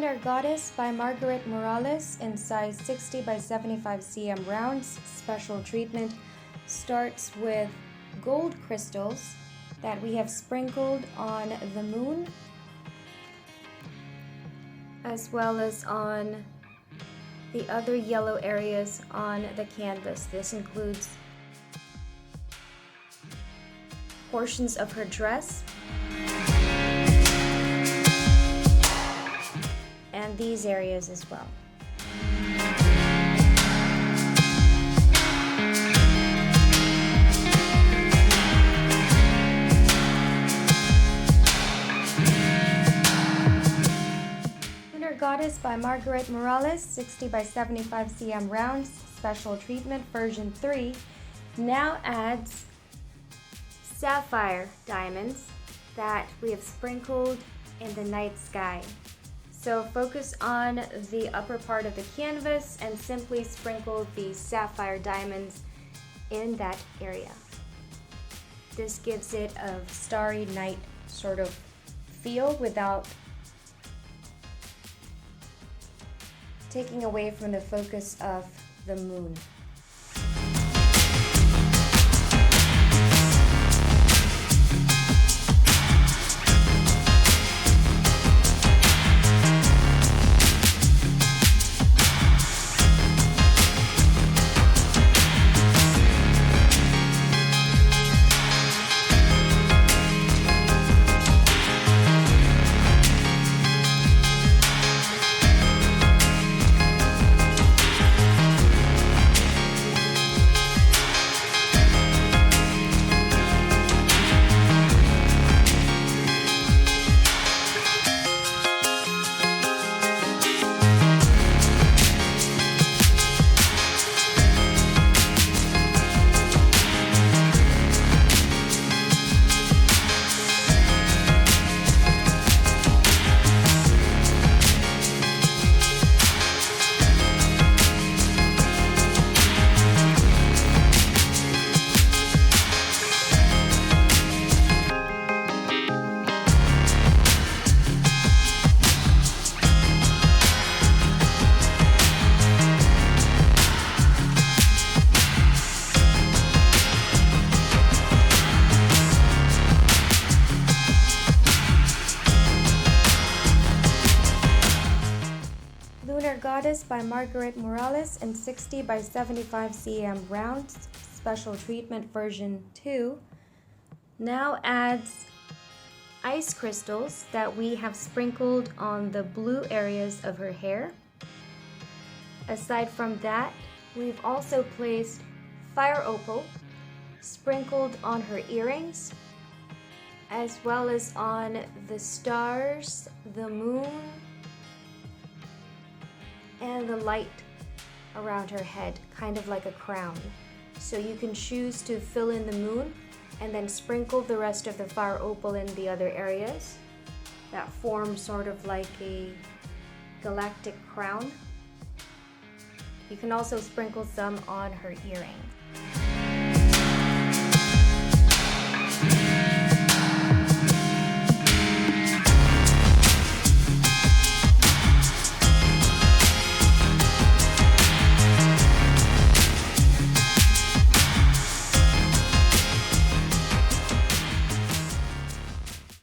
Lunar Goddess by Margaret Morales in size 60 by 75 cm rounds. Special treatment starts with gold crystals that we have sprinkled on the moon, as well as on the other yellow areas on the canvas. This includes portions of her dress and these areas as well. Lunar Goddess by Margaret Morales, 60 by 75 cm rounds, special treatment version 3, now adds sapphire diamonds that we have sprinkled in the night sky. So focus on the upper part of the canvas and simply sprinkle the sapphire diamonds in that area. This gives it a starry night sort of feel without taking away from the focus of the moon. Lunar Goddess by Margaret Morales in 60 by 75 cm rounds, special treatment version 2, now adds ice crystals that we have sprinkled on the blue areas of her hair. Aside from that, we've also placed fire opal sprinkled on her earrings, as well as on the stars, the moon, and the light around her head, kind of like a crown. So you can choose to fill in the moon and then sprinkle the rest of the fire opal in the other areas that form sort of like a galactic crown. You can also sprinkle some on her earring.